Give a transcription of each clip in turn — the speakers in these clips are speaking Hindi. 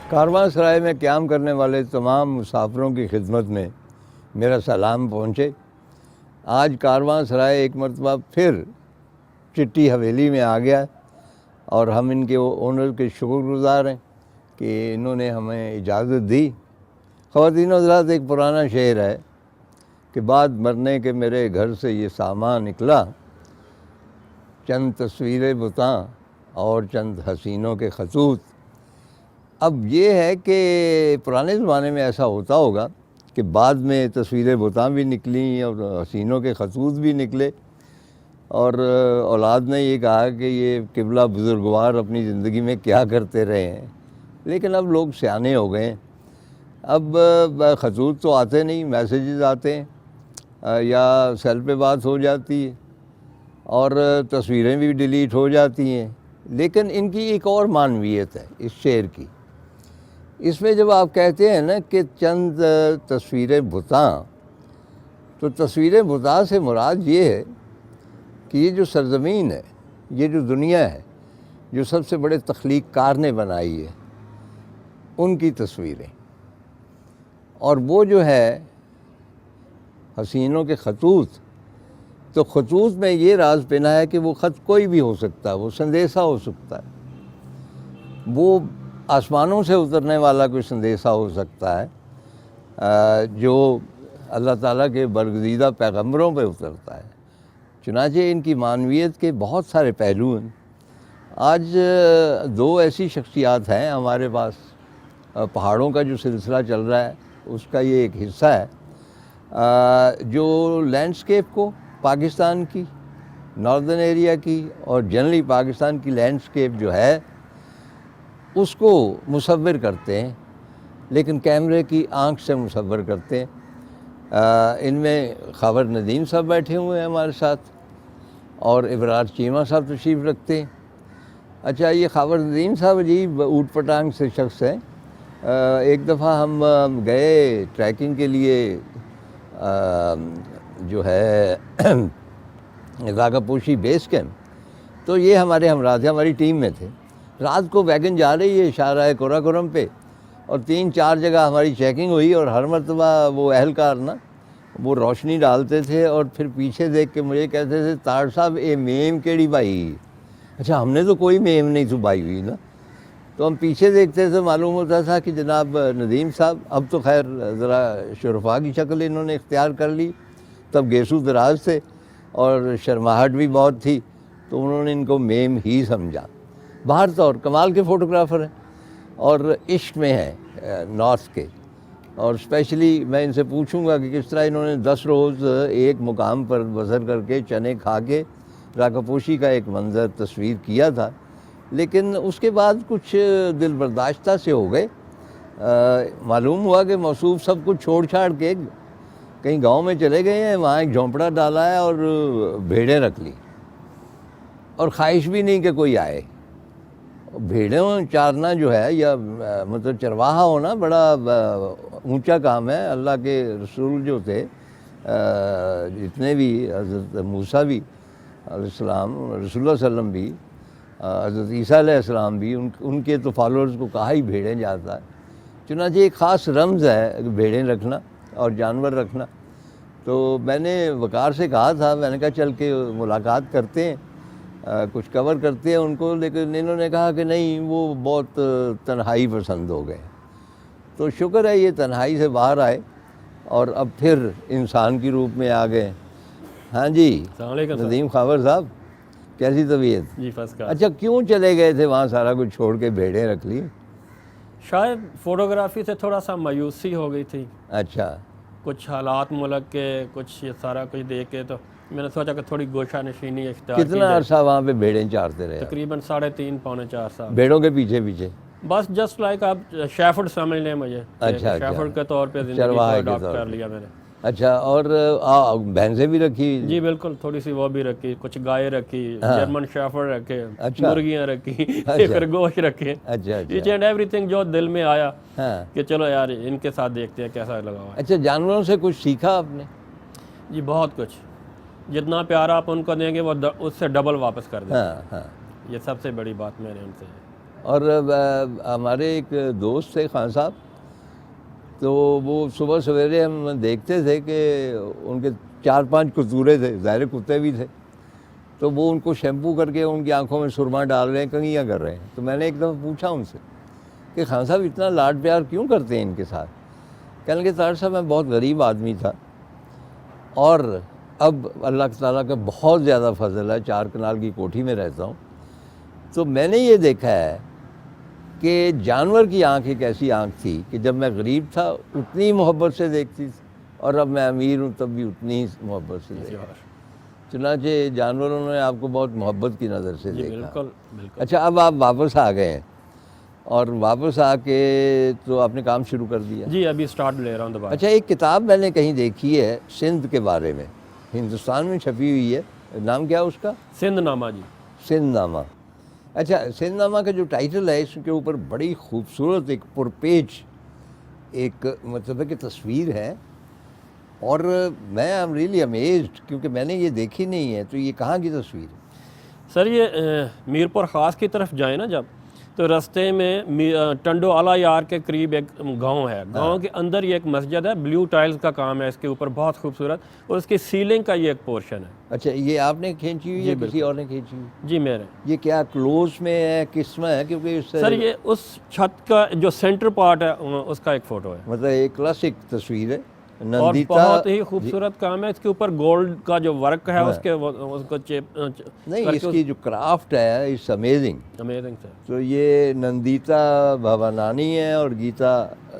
कारवांसराय में क़याम करने वाले तमाम मुसाफिरों की खिदमत में मेरा सलाम पहुँचे। आज कारवांसराय एक मरतबा फिर चिट्टी हवेली में आ गया और हम इनके ओनर के शुक्रगुज़ार हैं कि इन्होंने हमें इजाज़त दी। ख़वातीन हज़रात, एक पुराना शेर है कि बाद मरने के मेरे घर से ये सामान निकला, चंद तस्वीरें बुतां और चंद हसीनों के खतूत। अब ये है कि पुराने ज़माने में ऐसा होता होगा कि बाद में तस्वीरें बुतां भी निकली और हसीनों के खतूत भी निकले और औलाद ने ये कहा कि ये किबला बुज़ुर्गवार अपनी ज़िंदगी में क्या करते रहे हैं। लेकिन अब लोग सियाने हो गए हैं, अब खतूत तो आते नहीं, मैसेजेस आते हैं या सेल पे बात हो जाती है और तस्वीरें भी डिलीट हो जाती हैं। लेकिन इनकी एक और मानवियत है इस शेर की। इसमें जब आप कहते हैं ना कि चंद तस्वीरें बुतां, तो तस्वीरें बुतां से मुराद ये है कि ये जो सरज़मीन है, ये जो दुनिया है, जो सबसे बड़े तख्लीक़कार ने बनाई है, उनकी तस्वीरें। और वो जो है हसीनों के खतूत, तो खतूत में ये राज पहना है कि वो ख़त कोई भी हो सकता है, वो संदेशा हो सकता है, वो आसमानों से उतरने वाला कोई संदेशा हो सकता है जो अल्लाह ताला के बरगज़ीदा पैगम्बरों पे उतरता है। चुनांचे इनकी मानवियत के बहुत सारे पहलू हैं। आज दो ऐसी शख्सियात हैं हमारे पास, पहाड़ों का जो सिलसिला चल रहा है उसका ये एक हिस्सा है, जो लैंडस्केप को पाकिस्तान की नॉर्दर्न एरिया की और जनरली पाकिस्तान की लैंडस्केप जो है उसको मुसव्विर करते हैं, लेकिन कैमरे की आंख से मुसव्विर करते हैं। इनमें ख़ावर नदीम साहब बैठे हुए हैं हमारे साथ और इबरार चीमा साहब तशरीफ़ रखते हैं। अच्छा, ये ख़ावर नदीम साहब अजीब ऊट पटांग से शख्स हैं। एक दफ़ा हम गए ट्रैकिंग के लिए, जो है रागापोशी बेस कैंप, तो ये हमारे हमराह थे, हमारी टीम में थे। रात को वैगन जा रही है शाहराह कोराकोरम पे और 3-4 जगह हमारी चेकिंग हुई और हर मरतबा वो अहलकार ना वो रोशनी डालते थे और फिर पीछे देख के मुझे कहते थे, तार साहब ये मेम केड़ी भाई। अच्छा, हमने तो कोई मेम नहीं छुपाई हुई ना, तो हम पीछे देखते थे, मालूम होता था कि जनाब नदीम साहब, अब तो खैर ज़रा शुरफा की शक्ल इन्होंने इख्तियार कर ली, तब गेसू दराज थे और शर्माहट भी बहुत थी, तो उन्होंने इनको मेम ही समझा। बाहर तो और कमाल के फ़ोटोग्राफ़र हैं और इश्क में हैं नॉर्थ के। और स्पेशली मैं इनसे पूछूंगा कि किस तरह इन्होंने 10 रोज़ एक मुकाम पर बसर करके चने खा के रागापोशी का एक मंज़र तस्वीर किया था, लेकिन उसके बाद कुछ दिल बर्दाश्ता से हो गए। मालूम हुआ कि मौसूफ सब कुछ छोड़ छाड़ के कहीं गांव में चले गए हैं, वहाँ एक झोंपड़ा डाला है और भेड़ें रख ली और ख्वाहिश भी नहीं कि कोई आए। भेड़ों चारना जो है या मतलब चरवाहा होना बड़ा ऊंचा काम है। अल्लाह के रसूल जो थे, जितने भी, हज़रत मूसा भी अलैहिस्सलाम, रसूलुल्लाह सल्लम भी, हज़रत ईसा अलैहिस्सलाम भी, उनके तो फॉलोअर्स को कहा ही भेड़ें जाता है। चुनांचे एक ख़ास रमज़ है भेड़ें रखना और जानवर रखना। तो मैंने वक़ार से कहा था, मैंने कहा चल के मुलाकात करते हैं, कुछ कवर करते हैं उनको, लेकिन इन्होंने कहा कि नहीं, वो बहुत तन्हाई पसंद हो गए। तो शुक्र है ये तन्हाई से बाहर आए और अब फिर इंसान की रूप में आ गए। हाँ जी, नदीम ख़ावर साहब, कैसी तबीयत? जी फर्स्ट क्लास। अच्छा, क्यों चले गए थे वहाँ, सारा कुछ छोड़ के भेड़ें रख ली? शायद फ़ोटोग्राफी से थोड़ा सा मायूसी हो गई थी। अच्छा, कुछ हालात मुल्क के, कुछ ये सारा कुछ देख के तो मैंने सोचा कि थोड़ी गोशा नशीनी इख्तियार की कितना जाए। अरसा वहाँ पे भेड़ें चारते रहे? तकरीबन 3.5 पौने 4 साल। भेड़ों के पीछे पीछे? बस जस्ट लाइक आप शेफर्ड समझ लें मुझे। अच्छा, शेफर्ड के तौर पे ज़िंदगी को चरवाहे के अडॉप्ट तौर कर पे। लिया मैंने। अच्छा, और भैंसें भी रखी? जी बिल्कुल, थोड़ी सी वो भी रखी, कुछ गाय रखी, जर्मन शेफर्ड रखे, अच्छा। मुर्गियाँ रखी, अच्छा। खरगोश रखे, अच्छा ईच अच्छा, एंड एवरीथिंग जो दिल में आया हाँ। कि चलो यार इनके साथ देखते हैं कैसा लगा हुआ है। अच्छा, जानवरों से कुछ सीखा आपने? जी बहुत कुछ। जितना प्यार आप उनको देंगे वो उससे डबल वापस कर देंगे। हाँ हाँ। ये सबसे बड़ी बात मैंने उनसे। और हमारे एक दोस्त थे खान साहब, तो वो सुबह सवेरे हम देखते थे कि उनके 4-5 कतूरे थे, ज़ाहिर कुत्ते भी थे, तो वो उनको शैम्पू करके उनकी आंखों में सुरमा डाल रहे हैं, कंघियाँ कर रहे हैं। तो मैंने एक दफ़ा पूछा उनसे कि खान साहब इतना लाड प्यार क्यों करते हैं इनके साथ? कहने लगे तार साहब मैं बहुत गरीब आदमी था और अब अल्लाह ताला का बहुत ज़्यादा फजल है, 4 कनाल की कोठी में रहता हूँ, तो मैंने ये देखा है कि जानवर की आँख एक ऐसी आँख थी कि जब मैं गरीब था उतनी ही मोहब्बत से देखती थी और अब मैं अमीर हूँ तब भी उतनी ही मोहब्बत से देखती। चुनांचे जानवरों ने आपको बहुत मोहब्बत की नज़र से देखा। बिल्कुल बिल्कुल। अच्छा, अब आप वापस आ गए हैं और वापस आके तो आपने काम शुरू कर दिया? जी अभी स्टार्ट ले रहा हूँ दोबारा। अच्छा, एक किताब मैंने कहीं देखी है सिंध के बारे में, हिंदुस्तान में छपी हुई है, नाम क्या है उसका? सिंधनामा जी। सिंधनामा। अच्छा, सिंधनामा का जो टाइटल है इसके ऊपर बड़ी खूबसूरत एक पुरपेच एक मतलब है कि तस्वीर है और मैं आई एम रियली अमेज्ड क्योंकि मैंने ये देखी नहीं है। तो ये कहाँ की तस्वीर है? सर ये मीरपुर ख़ास की तरफ जाए ना जब, तो रास्ते में टंडो आला यार के करीब एक गांव है, गांव के अंदर ये एक मस्जिद है, ब्लू टाइल्स का काम है इसके ऊपर, बहुत खूबसूरत, और उसकी सीलिंग का ये एक पोर्शन है। अच्छा, ये आपने खींची हुई है किसी और ने खींची हुई? जी मेरे। ये क्या क्लोज में है, किस में है? क्योंकि सर ये उस छत का जो सेंटर पार्ट है उसका एक फ़ोटो है, मतलब एक क्लासिक तस्वीर है, और नंदिता। बहुत ही खूबसूरत काम है, इसके ऊपर गोल्ड का जो वर्क है उसके उसको नहीं, इसकी जो क्राफ्ट है इट्स अमेजिंग, अमेजिंग सर। तो ये नंदिता भवानानी है और गीता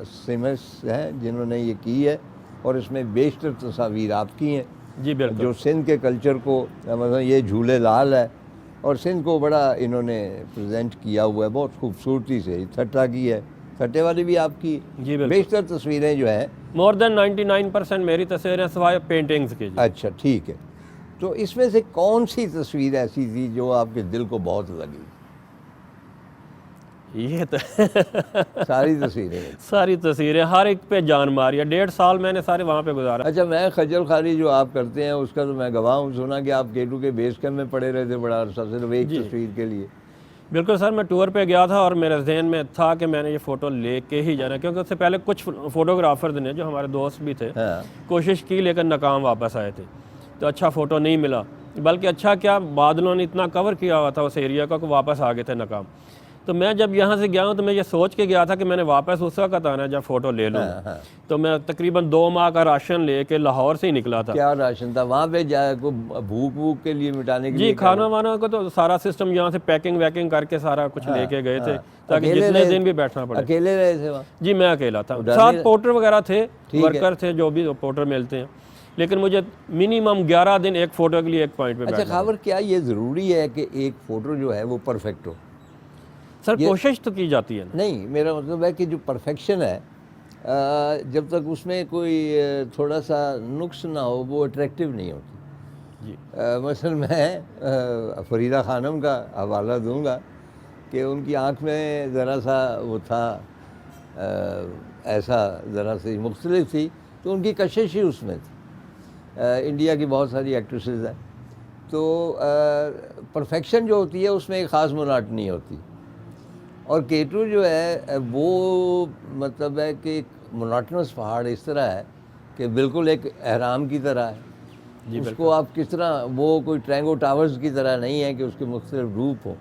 सिमस हैं जिन्होंने ये की है और इसमें बेशतर तस्वीर आपकी हैं जी बिल्कुल। जो सिंध के कल्चर को, मतलब ये झूले लाल है और सिंध को बड़ा इन्होंने प्रेजेंट किया हुआ है बहुत खूबसूरती से। थट्टा की है, थट्टे वाली भी आपकी। जी बिल्कुल। बेशतर तस्वीरें जो हैं मोर देन 99% मेरी तस्वीरें सिवाय पेंटिंग्स की। अच्छा ठीक है, तो इसमें से कौन सी तस्वीर ऐसी थी जो आपके दिल को बहुत लगी? ये तो सारी तस्वीरें? सारी तस्वीरें, हर एक पे जान मारी है। 1.5 साल मैंने सारे वहाँ पे गुजारा। अच्छा, मैं खजल खारी जो आप करते हैं उसका तो मैं गवाह हूँ, सुना कि आप केटू के बेस कैंप में पड़े रहे थे बड़ा अरसा सिर्फ एक तस्वीर के लिए। बिल्कुल सर, मैं टूर पे गया था और मेरे जहन में था कि मैंने ये फ़ोटो लेके ही जाना, क्योंकि उससे पहले कुछ फ़ोटोग्राफर्स ने जो हमारे दोस्त भी थे हाँ। कोशिश की लेकिन नाकाम वापस आए थे, तो अच्छा फ़ोटो नहीं मिला। बल्कि अच्छा क्या, बादलों ने इतना कवर किया हुआ था उस एरिया को कि वापस आ गए थे नाकाम। तो मैं जब यहाँ से गया हूँ तो मैं ये सोच के गया था कि मैंने वापस उस वक्त आना है जब फ़ोटो ले लूँ। हाँ। तो मैं तकरीबन 2 माह का राशन लेके लाहौर से ही निकला था। क्या राशन था वहाँ पे? जाए को भूख वूख के लिए मिटाने के जी लिए? खाना वाना को तो सारा सिस्टम यहाँ से पैकिंग वैकिंग करके सारा कुछ लेके गए थे ताकि अकेले जितने रहे? दिन भी बैठना पड़े। अकेले रहे थे वहाँ? जी मैं अकेला था, डर साथ नहीं पोर्टर वगैरह थे, है। वर्कर थे जो भी पोर्टर मिलते हैं, लेकिन मुझे मिनिमम 11 दिन एक फ़ोटो के लिए एक पॉइंट पे अच्छा बैठना खबर, क्या ये ज़रूरी है कि एक फ़ोटो जो है वो परफेक्ट हो? सर कोशिश तो की जाती है ना। नहीं, मेरा मतलब है कि जो परफेक्शन है जब तक उसमें कोई थोड़ा सा नुक्स ना हो वो अट्रैक्टिव नहीं होती जी। मसलन मैं फरीदा खानम का हवाला दूंगा कि उनकी आंख में ज़रा सा वो था ऐसा ज़रा सी मुख्तलिफ थी, तो उनकी कशिश ही उसमें थी। इंडिया की बहुत सारी एक्ट्रेसेस हैं, तो परफेक्शन जो होती है उसमें एक ख़ास मोनाटनी होती, और केटू जो है वो मतलब है कि एक मोनाटनस पहाड़ इस तरह है कि बिल्कुल एक एहराम की तरह है। जी उसको आप किस तरह, वो कोई ट्रैंगो टावर्स की तरह नहीं है कि उसके मुख्तलिफ रूप हो।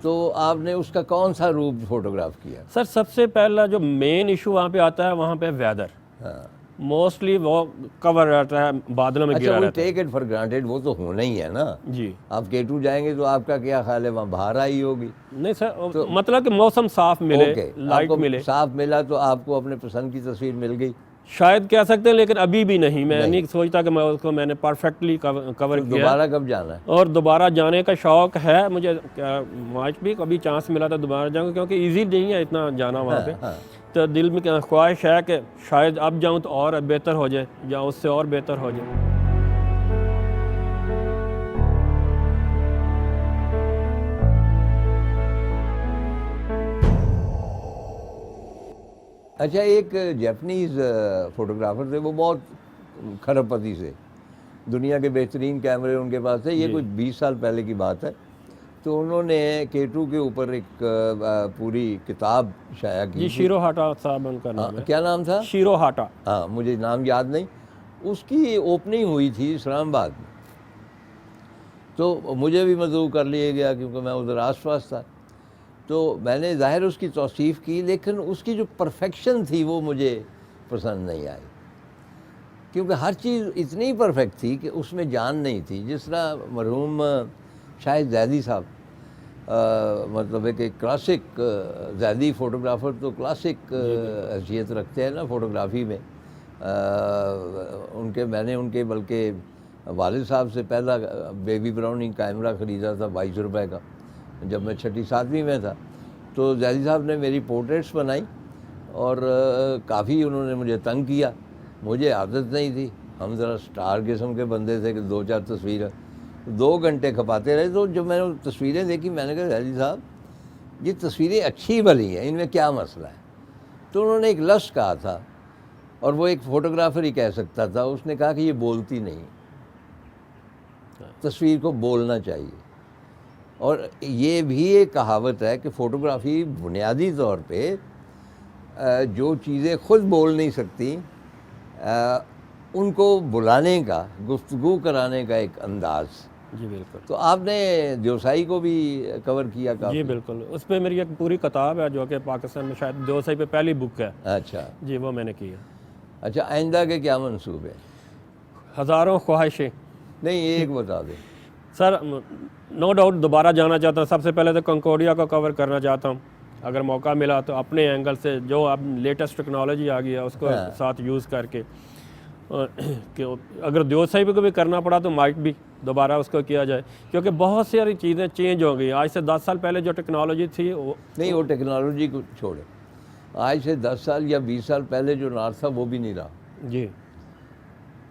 तो आपने उसका कौन सा रूप फोटोग्राफ किया? सर सबसे पहला जो मेन इशू वहाँ पे आता है, वहाँ पे वेदर। हाँ। मोस्टली वो कवर रहता है, बादलों में अच्छा, घिरा वो रहता है। टेक इट फॉर ग्रांटेड, वो तो होना ही है ना। जी आप केटू जाएंगे तो आपका क्या ख्याल है, वहाँ बाहर आई होगी? नहीं सर, मतलब कि मौसम साफ मिले, लाइट आपको मिले। साफ मिला तो आपको अपने पसंद की तस्वीर मिल गई शायद कह सकते हैं, लेकिन अभी भी नहीं। मैं नहीं सोचता कि मैं उसको मैंने परफेक्टली कवर तो किया। दोबारा कब जाना है? और दोबारा जाने का शौक़ है मुझे, आज भी कभी चांस मिला तो दोबारा जाऊँगा, क्योंकि इजी नहीं है इतना जाना वहाँ पे। हाँ। तो दिल में ख्वाहिश है कि शायद अब जाऊँ तो और बेहतर हो जाए, या उससे और बेहतर हो जाए। अच्छा, एक जापानीज़ फ़ोटोग्राफ़र थे, वो बहुत खरबपति से, दुनिया के बेहतरीन कैमरे उनके पास थे। ये कोई 20 साल पहले की बात है। तो उन्होंने केटू के ऊपर एक पूरी किताब शाया की जी थी। शीरो हाटा साहब उनका नाम है। क्या नाम था? शीरो हाटा। हाँ, मुझे नाम याद नहीं। उसकी ओपनिंग हुई थी इस्लामाबाद में, तो मुझे भी मदऊ कर लिया गया क्योंकि मैं उधर आस पास था। तो मैंने ज़ाहिर उसकी तौसीफ़ की, लेकिन उसकी जो परफेक्शन थी वो मुझे पसंद नहीं आई, क्योंकि हर चीज़ इतनी परफेक्ट थी कि उसमें जान नहीं थी। जिस तरह मरहूम शाहिद जैदी साहब मतलब एक क्लासिक जैदी फ़ोटोग्राफ़र तो क्लासिक हैसियत रखते हैं ना फ़ोटोग्राफ़ी में। मैंने उनके बल्कि वालिद साहब से पहला बेबी ब्राउनिंग कैमरा ख़रीदा था 22 रुपए का, जब मैं 6ठी 7वीं में था। तो जैदी साहब ने मेरी पोर्ट्रेट्स बनाई और काफ़ी उन्होंने मुझे तंग किया। मुझे आदत नहीं थी, हम ज़रा स्टार किस्म के बंदे थे कि 2-4 तस्वीरें 2 घंटे खपाते रहे। तो जब मैंने तस्वीरें देखी, मैंने कहा जैदी साहब ये तस्वीरें अच्छी भली हैं, इनमें क्या मसला है? तो उन्होंने एक लफ्ज़ कहा था, और वो एक फ़ोटोग्राफ़र ही कह सकता था। उसने कहा कि ये बोलती नहीं, तस्वीर को बोलना चाहिए। और ये भी एक कहावत है कि फ़ोटोग्राफ़ी बुनियादी तौर पे जो चीज़ें ख़ुद बोल नहीं सकती उनको बुलाने का, गुफ्तगू कराने का एक अंदाज़। जी बिल्कुल। तो आपने देवसाई को भी कवर किया काफ़ी? जी बिल्कुल, उस पर मेरी एक पूरी किताब है जो कि पाकिस्तान में शायद देवसाई पे पहली बुक है। अच्छा जी वो मैंने की है। अच्छा, आइंदा के क्या मंसूबे? हज़ारों ख्वाहिशें। नहीं, एक बता दें। सर नो डाउट दोबारा जाना चाहता हूँ। सबसे पहले तो कंकोडिया को कवर करना चाहता हूँ, अगर मौका मिला तो अपने एंगल से। जो अब लेटेस्ट टेक्नोलॉजी आ गई है उसको हाँ। साथ यूज़ करके कि अगर देवसाई को भी करना पड़ा तो माइट भी दोबारा उसको किया जाए, क्योंकि बहुत सारी चीज़ें चेंज हो गई। आज से 10 साल पहले जो टेक्नोलॉजी थी वो नहीं, वो टेक्नोलॉजी को छोड़े, आज से 10 साल या 20 साल पहले जो नॉर्थ था वो भी नहीं रहा। जी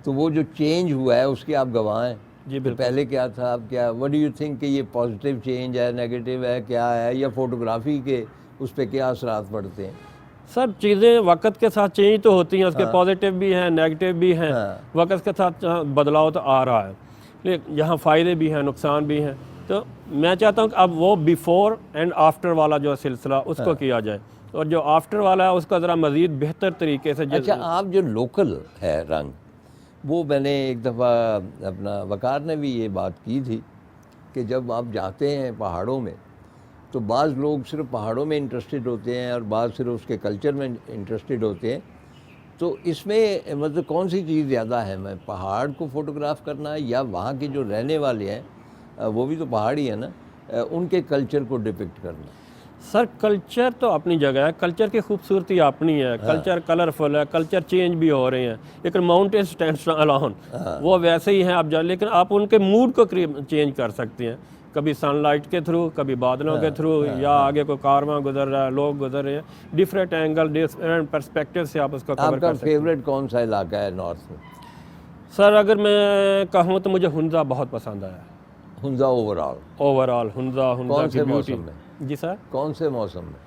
तो वो जो चेंज हुआ है उसके आप गवाह हैं। जी तो बिल्कुल। पहले क्या था, अब क्या? व्हाट डू यू थिंक कि ये पॉजिटिव चेंज है, नेगेटिव है, क्या है? या फ़ोटोग्राफ़ी के उस पर क्या असरात पड़ते हैं? सब चीज़ें वक्त के साथ चेंज तो होती हैं, उसके पॉजिटिव भी हैं, नेगेटिव भी हैं। हाँ। वक्त के साथ बदलाव तो आ रहा है, लेकिन यहाँ फ़ायदे भी हैं, नुकसान भी हैं। तो मैं चाहता हूँ कि अब वो बिफ़ोर एंड आफ्टर वाला जो सिलसिला उसको किया जाए, और जो आफ्टर वाला है उसका ज़रा मज़ीद बेहतर तरीके से अच्छा, आप जो लोकल है रंग, वो मैंने एक दफ़ा अपना वकार ने भी ये बात की थी कि जब आप जाते हैं पहाड़ों में तो बाज़ लोग सिर्फ पहाड़ों में इंटरेस्टेड होते हैं और बाज़ सिर्फ उसके कल्चर में इंटरेस्टेड होते हैं। तो इसमें मतलब कौन सी चीज़ ज़्यादा है, मैं पहाड़ को फ़ोटोग्राफ़ करना या वहाँ के जो रहने वाले हैं वो भी तो पहाड़ी है ना, उनके कल्चर को डिपिक्ट करना? सर कल्चर तो अपनी जगह है, कल्चर की खूबसूरती अपनी है। कल्चर कलरफुल है, कल्चर चेंज भी हो रहे हैं, लेकिन माउंटेन स्टैंड्स अलोन वो वैसे ही हैं आप लेकिन आप उनके मूड को चेंज कर सकते हैं, कभी सनलाइट के थ्रू, कभी बादलों के थ्रू, या आगे कोई कारवां गुजर रहा है, लोग गुजर रहे हैं, डिफरेंट एंगल डिफरेंट पर्सपेक्टिव से आप उसको कवर आपका कर सकते हैं। फेवरेट कौन सा इलाका है नॉर्थ में? सर अगर मैं कहूँ तो मुझे हुंजा बहुत पसंद आया। हुंजा ओवरऑल हुंजा कौन की से ब्यूटी। मौसम में? जी सर, कौन से मौसम में?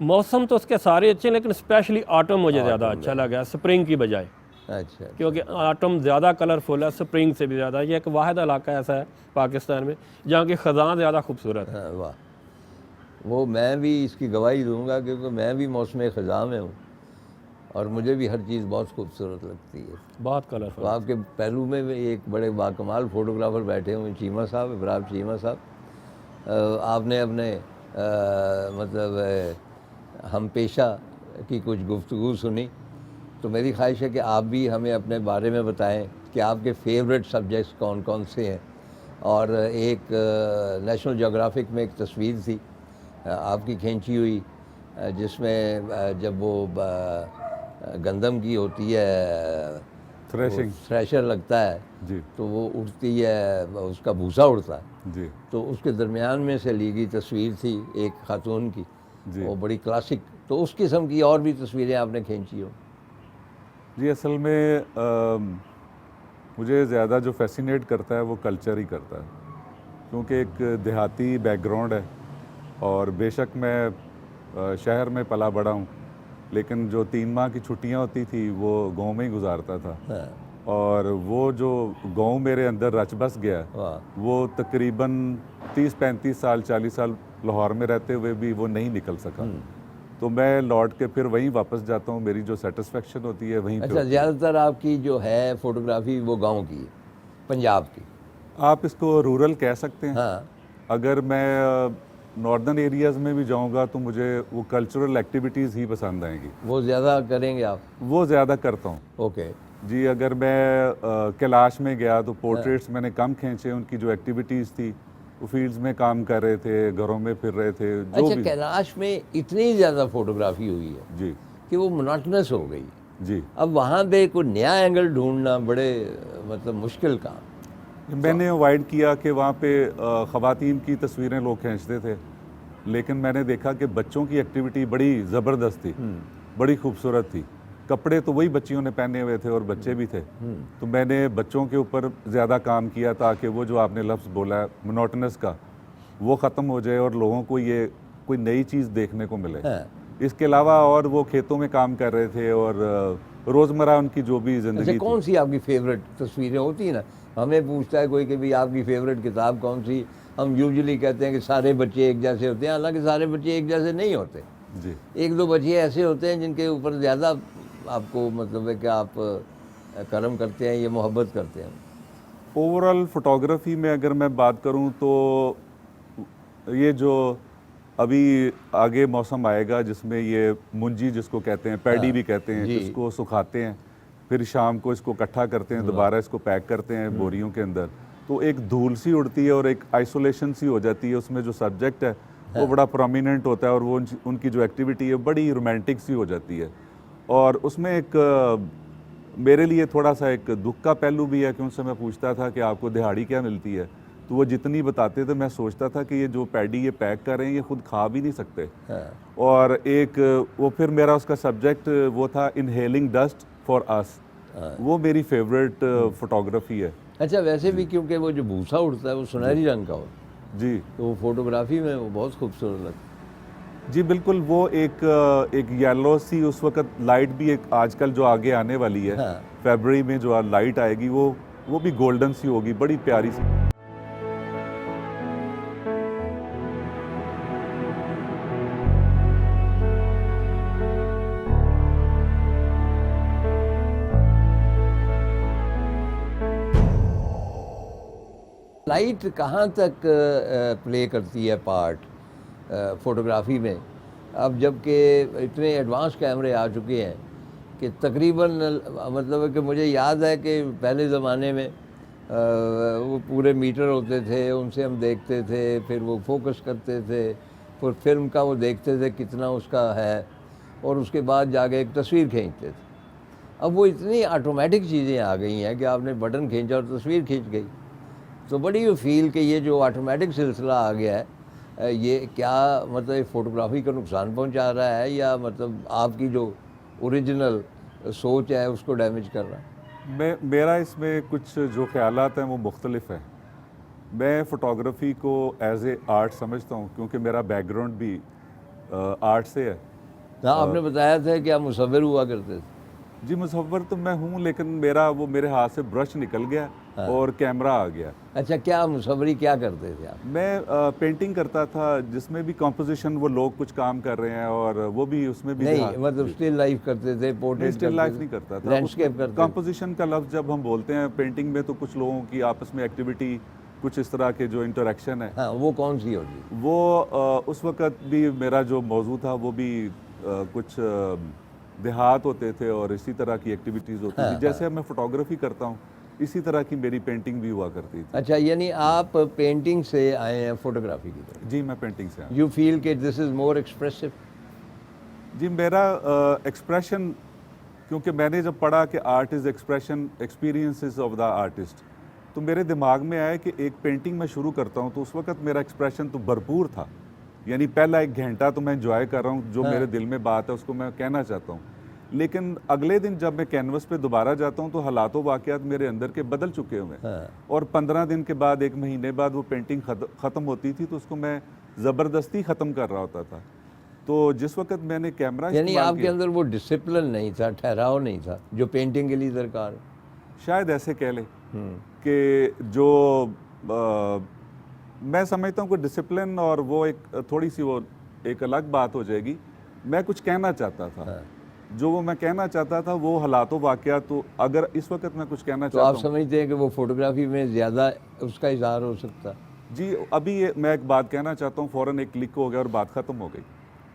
मौसम तो उसके सारे अच्छे हैं, लेकिन स्पेशली ऑटम मुझे ज़्यादा ऑटम अच्छा लगा स्प्रिंग की बजाय, अच्छा क्योंकि ऑटम ज़्यादा कलरफुल है स्प्रिंग से भी ज़्यादा। ये एक वाहिद इलाका ऐसा है पाकिस्तान में जहाँ की ख़ज़ां ज़्यादा खूबसूरत है। हाँ, वाह। वो मैं भी इसकी गवाही दूंगा क्योंकि मैं भी मौसम ख़ज़ां में हूँ और मुझे भी हर चीज़ बहुत खूबसूरत लगती है। बहुत तो कलरफुल। आपके पहलू में भी एक बड़े बाकमाल फ़ोटोग्राफ़र बैठे हुए चीमा साहब, इब्राहिम चीमा साहब। आपने अपने मतलब हम पेशा की कुछ गुफ्तगू सुनी, तो मेरी ख्वाहिश है कि आप भी हमें अपने बारे में बताएं कि आपके फेवरेट सब्जेक्ट्स कौन कौन से हैं। और एक नेशनल ज्योग्राफिक में एक तस्वीर थी आपकी खींची हुई, जिसमें जब वो गंदम की होती है, थ्रेशर लगता है जी तो वो उड़ती है, उसका भूसा उड़ता है, जी तो उसके दरमियान में से ली गई तस्वीर थी एक खातून की, जी वो बड़ी क्लासिक। तो उस किस्म की और भी तस्वीरें आपने खींची हो? जी असल में मुझे ज़्यादा जो फैसिनेट करता है वो कल्चर ही करता है, क्योंकि एक देहाती बैकग्राउंड है और बेशक मैं शहर में पला बड़ा हूँ, लेकिन जो 3 माह की छुट्टियाँ होती थी वो गांव में ही गुजारता था। हाँ, और वो जो गांव मेरे अंदर रच बस गया, वाह। वो तकरीबन 30-35 साल 40 साल लाहौर में रहते हुए भी वो नहीं निकल सका। तो मैं लौट के फिर वहीं वापस जाता हूँ, मेरी जो सेटिस्फेक्शन होती है वहीं पे अच्छा, होती है। ज़्यादातर आपकी जो है फोटोग्राफी वो गांव की है, पंजाब की? आप इसको रूरल कह सकते हैं। हाँ। अगर मैं नॉर्दर्न एरियाज़ में भी जाऊंगा तो मुझे वो कल्चरल एक्टिविटीज़ ही पसंद आएंगी, वो ज़्यादा करेंगे आप? वो ज़्यादा करता हूँ ओके। जी। अगर मैं कैलाश में गया तो पोर्ट्रेट्स मैंने कम खींचे, उनकी जो एक्टिविटीज़ थी वो फील्ड्स में काम कर रहे थे, घरों में फिर रहे थे, जो अच्छा, भी। कैलाश में इतनी ज़्यादा फोटोग्राफी हुई है जी कि वो मोनोटोनस हो गई। जी। अब वहाँ पे कोई नया एंगल ढूंढना बड़े मतलब मुश्किल काम। मैंने अवॉइड किया कि वहाँ पे ख़वातीन की तस्वीरें लोग खींचते थे, लेकिन मैंने देखा कि बच्चों की एक्टिविटी बड़ी ज़बरदस्त थी, बड़ी खूबसूरत थी। कपड़े तो वही बच्चियों ने पहने हुए थे और बच्चे भी थे, तो मैंने बच्चों के ऊपर ज़्यादा काम किया ताकि वो जो आपने लफ्ज़ बोला है मोनोटोनस का, वो ख़त्म हो जाए और लोगों को ये कोई नई चीज़ देखने को मिले। हाँ। इसके अलावा और वो खेतों में काम कर रहे थे और रोज़मर्रा उनकी जो भी अच्छा, ज़िंदगी थी। कौन सी आपकी फेवरेट तस्वीरें होती हैं ना, हमें पूछता है कोई कि भाई आपकी फेवरेट किताब कौन सी, हम यूजुअली कहते हैं कि सारे बच्चे एक जैसे होते हैं, हालांकि सारे बच्चे एक जैसे नहीं होते। जी एक दो बच्चे ऐसे होते हैं जिनके ऊपर ज़्यादा आपको मतलब है कि आप करम करते हैं या मोहब्बत करते हैं। ओवरऑल फोटोग्राफी में अगर मैं बात करूं तो ये जो अभी आगे मौसम आएगा जिसमें ये मुंजी जिसको कहते हैं, पैडी भी कहते हैं, जी। इसको सुखाते हैं, फिर शाम को इसको इकट्ठा करते हैं, दोबारा इसको पैक करते हैं बोरियों के अंदर, तो एक धूल सी उड़ती है और एक आइसोलेशन सी हो जाती है। उसमें जो सब्जेक्ट है वो बड़ा प्रोमिनेंट होता है और वो उनकी जो एक्टिविटी है बड़ी रोमांटिक सी हो जाती है। और उसमें एक मेरे लिए थोड़ा सा एक दुख का पहलू भी है कि उनसे मैं पूछता था कि आपको दिहाड़ी क्या मिलती है, तो वो जितनी बताते थे मैं सोचता था कि ये जो पैडी ये पैक कर रहे हैं ये खुद खा भी नहीं सकते। और एक वो फिर मेरा उसका सब्जेक्ट वो था इनहेलिंग डस्ट फॉर अस, वो मेरी फेवरेट फोटोग्राफी है। अच्छा, वैसे भी क्योंकि वो जो भूसा उड़ता है वो सुनहरी रंग का होता है, जी तो वो फोटोग्राफी में वो बहुत खूबसूरत लगता है। जी बिल्कुल। वो एक येलो सी उस वक्त लाइट भी एक आजकल जो आगे आने वाली है, हाँ। फरवरी में जो लाइट आएगी वो भी गोल्डन सी होगी, बड़ी प्यारी सी। लाइट कहाँ तक प्ले करती है पार्ट फोटोग्राफी में? अब जबकि इतने एडवांस कैमरे आ चुके हैं कि तकरीबन मतलब है कि मुझे याद है कि पहले ज़माने में वो पूरे मीटर होते थे, उनसे हम देखते थे, फिर वो फोकस करते थे, फिर फिल्म का वो देखते थे कितना उसका है, और उसके बाद जाके एक तस्वीर खींचते थे। अब वो इतनी ऑटोमेटिक चीज़ें आ गई हैं कि आपने बटन खींचा और तस्वीर खींच गई। तो बड़ी यू फील कि ये जो ऑटोमेटिक सिलसिला आ गया है, ये क्या मतलब फ़ोटोग्राफी को नुकसान पहुंचा रहा है या मतलब आपकी जो ओरिजिनल सोच है उसको डैमेज कर रहा है? मेरा इसमें कुछ जो ख्यालात हैं वो मुख्तलिफ हैं। मैं फ़ोटोग्राफ़ी को एज ए आर्ट समझता हूँ क्योंकि मेरा बैकग्राउंड भी आर्ट से है। हाँ, आपने बताया था कि आप मुसव्विर हुआ करते थे। जी मुसव्विर तो मैं हूँ, लेकिन मेरे हाथ से ब्रश निकल गया और कैमरा आ गया। अच्छा, क्या मुसव्वरी क्या करते थे आप? मैं पेंटिंग करता था जिसमें भी कंपोजिशन, वो लोग कुछ काम कर रहे हैं और वो भी उसमें भी नहीं, मतलब स्टिल लाइफ करते थे, पोर्ट्रेट स्टिल लाइफ नहीं करता था, लैंडस्केप करते थे? कंपोजिशन का लफ्ज़ जब हम बोलते हैं पेंटिंग में तो कुछ लोगों की आपस में एक्टिविटी, कुछ इस तरह के जो इंटरेक्शन है, हाँ, वो कौन सी होती? वो उस वक़्त भी मेरा जो मौजू था वो भी कुछ देहात होते थे और इसी तरह की एक्टिविटीज़ होती थी। जैसे मैं फ़ोटोग्राफी करता हूँ इसी तरह की मेरी पेंटिंग भी हुआ करती थी। अच्छा, यानी आप पेंटिंग से आए हैं फोटोग्राफी की तरफ? जी, मैं पेंटिंग से आया। यू फील कि दिस इज़ मोर एक्सप्रेसिव? जी, मेरा एक्सप्रेशन, क्योंकि मैंने जब पढ़ा कि art is expression, experiences of the artist, तो मेरे दिमाग में आया कि एक पेंटिंग मैं शुरू करता हूँ तो उस वक़्त मेरा एक्सप्रेशन तो भरपूर था, यानी पहला 1 घंटा तो मैं एंजॉय कर रहा हूँ, जो मेरे दिल में बात है उसको मैं कहना चाहता हूँ। लेकिन अगले दिन जब मैं कैनवस पे दोबारा जाता हूँ तो हालात व वाक़यात मेरे अंदर के बदल चुके हुए हैं। और 15 दिन के बाद, 1 महीने बाद वो पेंटिंग ख़त्म होती थी तो उसको मैं ज़बरदस्ती ख़त्म कर रहा होता था। तो जिस वक्त मैंने कैमरा, यानी आपके अंदर वो डिसिप्लिन नहीं था, ठहराव नहीं था जो पेंटिंग के लिए दरकार है? शायद ऐसे कह लें कि जो मैं समझता हूँ कि डिसिप्लिन और वो एक थोड़ी सी वो एक अलग बात हो जाएगी। मैं कुछ कहना चाहता था, जो वो मैं कहना चाहता था वो हालातों वाक़यात, तो अगर इस वक्त मैं कुछ कहना तो चाहता आप हूँ समझते हैं कि वो फोटोग्राफी में ज़्यादा उसका इजहार हो सकता? जी, अभी ये मैं एक बात कहना चाहता हूँ, फ़ौरन एक क्लिक हो गया और बात ख़त्म हो गई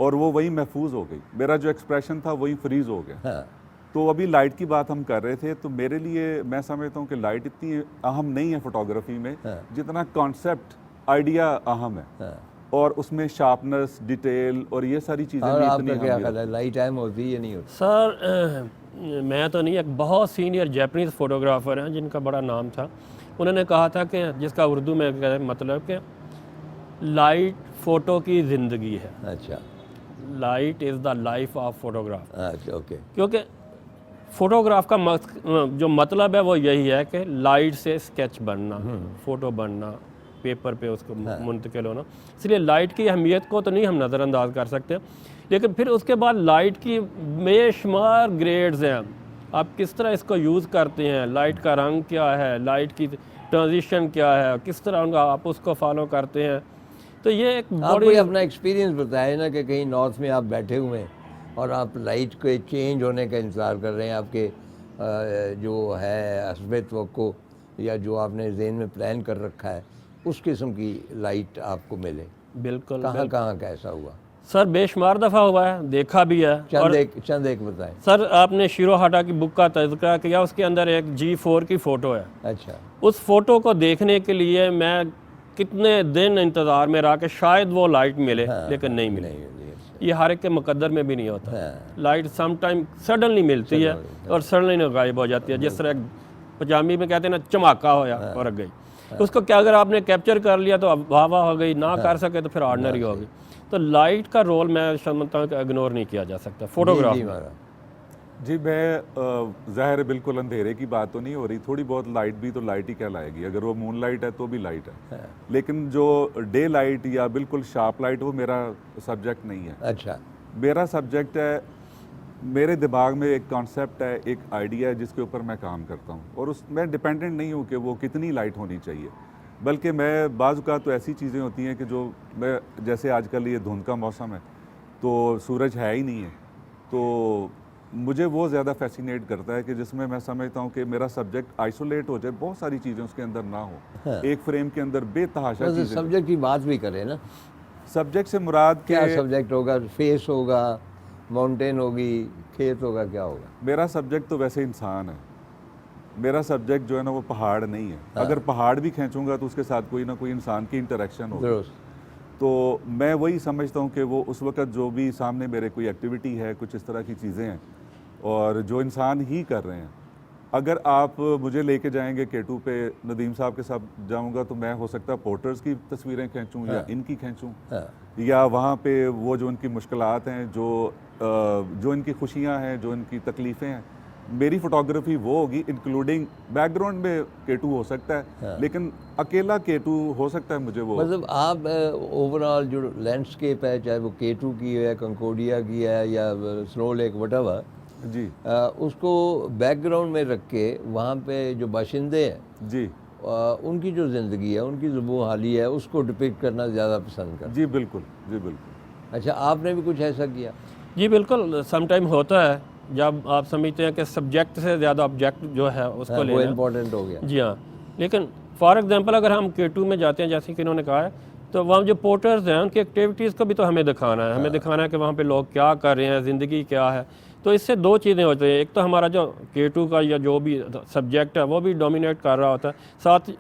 और वो वही महफूज हो गई, मेरा जो एक्सप्रेशन था वही फ्रीज हो गया। हाँ, तो अभी लाइट की बात हम कर रहे थे, तो मेरे लिए मैं समझता हूँ कि लाइट इतनी अहम नहीं है फोटोग्राफी में जितना कॉन्सेप्ट आइडिया अहम है, और उसमें शार्पनेस, डिटेल और ये सारी चीज़ें और भी आपका इतनी क्या अहमियत। ख्याल है, लाइट टाइम होती है या नहीं होती? सर मैं तो नहीं, एक बहुत सीनियर जापानीज़ फोटोग्राफर हैं जिनका बड़ा नाम था, उन्होंने कहा था कि जिसका उर्दू में मतलब कि लाइट फ़ोटो की ज़िंदगी है, अच्छा light is the life of photograph. अच्छा, ओके। क्योंकि फ़ोटोग्राफ का जो मतलब है वो यही है कि लाइट से स्केच बनना, फ़ोटो बनना, पेपर पे उसको मुंतकिल होना। इसलिए लाइट की अहमियत को तो नहीं हम नज़रअंदाज कर सकते, लेकिन फिर उसके बाद लाइट की बेशुमार ग्रेड्स हैं। आप किस तरह इसको यूज़ करते हैं, लाइट का रंग क्या है, लाइट की ट्रांजिशन क्या है, किस तरह उनका आप उसको फॉलो करते हैं। तो ये एक आप बड़ी कोई अपना एक्सपीरियंस बताए ना कि कहीं नॉर्थ में आप बैठे हुए हैं और आप लाइट के चेंज होने का इंतज़ार कर रहे हैं, आपके जो है हस्ब तवक्को या जो आपने ज़हन में प्लान कर रखा है उस किस्म की लाइट आपको मिले। बिल्कुल कहाँ कहाँ का ऐसा हुआ? सर बेशुमार दफ़ा हुआ है, देखा भी है। चंद एक बताएं। सर आपने शिरो हाटा की बुक का तज़किरा किया, उसके अंदर एक G4 की फ़ोटो है। अच्छा, उस फ़ोटो को देखने के लिए मैं कितने दिन इंतज़ार में रहा कि शायद वो लाइट मिले, लेकिन नहीं मिली। ये हर एक के मुकद्दर में भी नहीं होता। लाइट सम टाइम सडनली मिलती है और सडनली गायब हो जाती है, जिस तरह पंजाबी में कहते हैं ना, चमाका होया और गई। उसको क्या अगर आपने कैप्चर कर लिया तो वाह वाह हो गई, ना कर सके तो फिर ऑर्डनरी हो गई। तो लाइट का रोल मैं समझता हूँ कि इग्नोर नहीं किया जा सकता फोटोग्राफ में। जी, मैं ज़ाहिर है बिल्कुल अंधेरे की बात तो नहीं हो रही, थोड़ी बहुत लाइट भी तो लाइट ही कहलाएगी, अगर वो मून लाइट है तो भी लाइट है। लेकिन जो डे लाइट या बिल्कुल शार्प लाइट, वो मेरा सब्जेक्ट नहीं है। अच्छा, मेरा सब्जेक्ट है, मेरे दिमाग में एक कॉन्सेप्ट है, एक आइडिया है जिसके ऊपर मैं काम करता हूँ, और उस मैं डिपेंडेंट नहीं हूँ कि वो कितनी लाइट होनी चाहिए, बल्कि मैं बाज़ औक़ात तो ऐसी चीज़ें होती हैं कि जो मैं, जैसे आजकल ये धुंध का मौसम है तो सूरज है ही नहीं है, तो मुझे वो ज़्यादा फैसिनेट करता है कि जिसमें मैं समझता हूँ कि मेरा सब्जेक्ट आइसोलेट हो जाए, बहुत सारी चीज़ें उसके अंदर ना हो, एक फ्रेम के अंदर बेतहाशा चीज़ें। सब्जेक्ट की बात भी करें ना, सब्जेक्ट से मुराद क्या सब्जेक्ट होगा? फेस होगा, माउंटेन होगी, खेत होगा, क्या होगा? मेरा सब्जेक्ट तो वैसे इंसान है। मेरा सब्जेक्ट जो है ना वो पहाड़ नहीं है। अगर पहाड़ भी खींचूंगा तो उसके साथ कोई ना कोई इंसान की इंटरेक्शन होगी। तो मैं वही समझता हूँ कि वो उस वक्त जो भी सामने मेरे कोई एक्टिविटी है, कुछ इस तरह की चीज़ें हैं और जो इंसान ही कर रहे हैं। अगर आप मुझे लेके जाएंगे K2 पे, नदीम साहब के साथ जाऊंगा तो मैं हो सकता है पोर्टर्स की तस्वीरें खींचूं या इनकी खींचूं, या वहाँ पे वो जो उनकी मुश्किलात हैं, जो इनकी खुशियाँ हैं, जो इनकी तकलीफ़ें हैं, मेरी फ़ोटोग्राफी वो होगी, इंक्लूडिंग बैकग्राउंड में K2 हो सकता है, लेकिन अकेला K2 हो सकता है मुझे वो। मतलब आप ओवरऑल जो लैंडस्केप है, चाहे वो K2 की है, कंकोडिया की है या स्नो लेक वटेवर जी, उसको बैकग्राउंड में रख के वहाँ पे जो बाशिंदे हैं जी, उनकी जो ज़िंदगी है, उनकी ज़ुबो हाली है, उसको डिपिक्ट करना ज़्यादा पसंद करते? जी बिल्कुल, जी बिल्कुल। अच्छा, आपने भी कुछ ऐसा किया? जी बिल्कुल, सम टाइम होता है जब आप समझते हैं कि सब्जेक्ट से ज़्यादा ऑब्जेक्ट जो है उसको लेना, वो इम्पोर्टेंट हो गया। जी हाँ। लेकिन फॉर एग्जांपल अगर हम K2 में जाते हैं, जैसे कि इन्होंने कहा है, तो वहाँ जो पोर्टर्स हैं उनकी एक्टिविटीज़ को भी तो हमें दिखाना है। हमें दिखाना है कि वहाँ पे लोग क्या कर रहे हैं, ज़िंदगी क्या है। तो इससे दो चीज़ें होती हैं, एक तो हमारा जो K2 का या जो भी सब्जेक्ट है वो भी डोमिनेट कर रहा होता है, साथ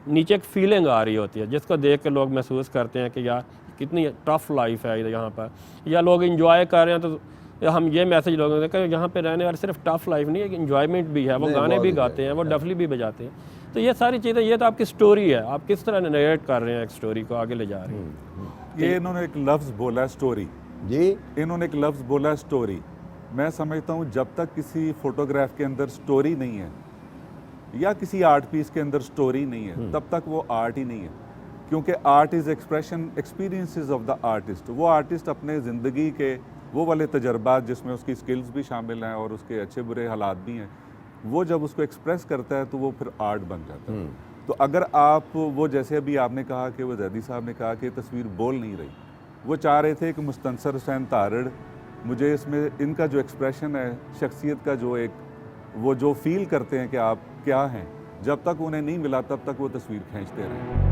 नीचे एक फीलिंग आ रही होती है जिसको देख के लोग महसूस करते हैं कि यार कितनी टफ लाइफ है यहाँ पर, या लोग इंजॉय कर रहे हैं। तो हम ये मैसेज लोगों को दें कि यहाँ पे रहने वाले सिर्फ टफ लाइफ नहीं है, एक इंजॉयमेंट भी है, वो गाने भी गाते हैं, वो डफली भी बजाते हैं। तो ये सारी चीज़ें, ये तो आपकी स्टोरी है, आप किस तरह नरेट कर रहे हैं, एक स्टोरी को आगे ले जा रहे हैं। ये इन्होंने एक लफ्ज़ बोला स्टोरी, जी, इन्होंने एक लफ्ज़ बोला स्टोरी। मैं समझता हूँ जब तक किसी फोटोग्राफ के अंदर स्टोरी नहीं है या किसी आर्ट पीस के अंदर स्टोरी नहीं है, तब तक वो आर्ट ही नहीं है, क्योंकि art is expression, experiences of the artist. वो आर्टिस्ट अपने ज़िंदगी के वो वाले तजर्बात जिसमें उसकी स्किल्स भी शामिल हैं और उसके अच्छे बुरे हालात भी हैं, वो जब उसको एक्सप्रेस करता है तो वो फिर आर्ट बन जाता है। तो अगर आप वो, जैसे अभी आपने कहा कि वो जैदी साहब ने कहा कि ये तस्वीर बोल नहीं रही, वो चाह रहे थे कि मुस्तनसर हुसैन तारड़, मुझे इसमें इनका जो एक्सप्रेशन है, शख्सियत का जो एक, वो जो फील करते हैं कि आप क्या हैं, जब तक उन्हें नहीं मिला तब तक वो तस्वीर खींचते रहे।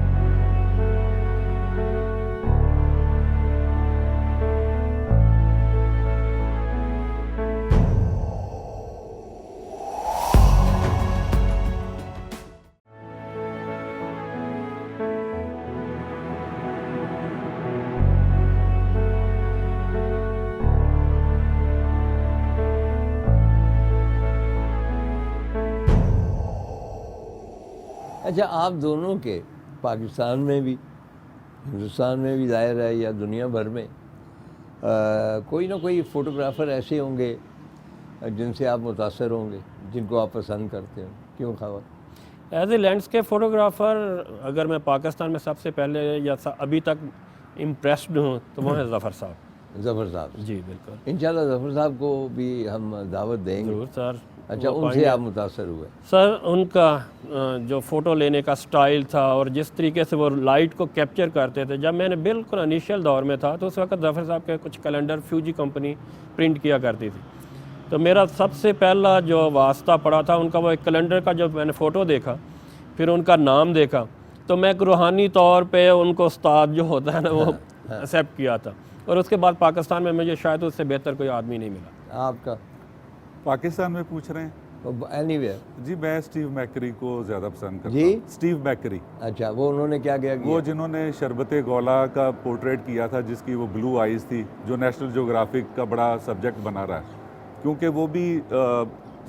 अच्छा, आप दोनों के पाकिस्तान में भी, हिंदुस्तान में भी ज़ाहिर है, या दुनिया भर में कोई ना कोई फ़ोटोग्राफ़र ऐसे होंगे जिनसे आप मुतासर होंगे, जिनको आप पसंद करते हो। क्यों Khawar? As a landscape photographer अगर मैं पाकिस्तान में सबसे पहले या अभी तक इम्प्रेस्ड हूँ तो वो है ज़फ़र साहब। ज़फ़र साहब, जी बिल्कुल, इंशाल्लाह ज़फ़र साहब को भी हम दावत देंगे। ज़रूर सर। अच्छा, वो उनसे पाएंगे। आप मुतासर हुए? सर उनका जो फ़ोटो लेने का स्टाइल था और जिस तरीके से वो लाइट को कैप्चर करते थे, जब मैंने बिल्कुल इनिशियल दौर में था तो उस वक्त ज़फ़र साहब के कुछ कैलेंडर फ्यूजी कंपनी प्रिंट किया करती थी, तो मेरा सबसे पहला जो वास्ता पड़ा था उनका, वो एक कैलेंडर का जब मैंने फ़ोटो देखा, फिर उनका नाम देखा, तो मैं एक रूहानी तौर पे उनको उस्ताद जो होता है ना वो एक्सेप्ट किया था। और उसके बाद पाकिस्तान में मुझे शायद उससे बेहतर कोई आदमी नहीं मिला। आपका? पाकिस्तान में पूछ रहे हैं? एनीवेयर। जी, मैं स्टीव मैकरी को ज़्यादा पसंद करता जी? हूँ। स्टीव मैकरी, अच्छा, वो उन्होंने क्या क्या किया? वो जिन्होंने शरबत गौला का पोर्ट्रेट किया था, जिसकी वो ब्लू आइज़ थी, जो नेशनल ज्योग्राफिक का बड़ा सब्जेक्ट बना रहा है, क्योंकि वो भी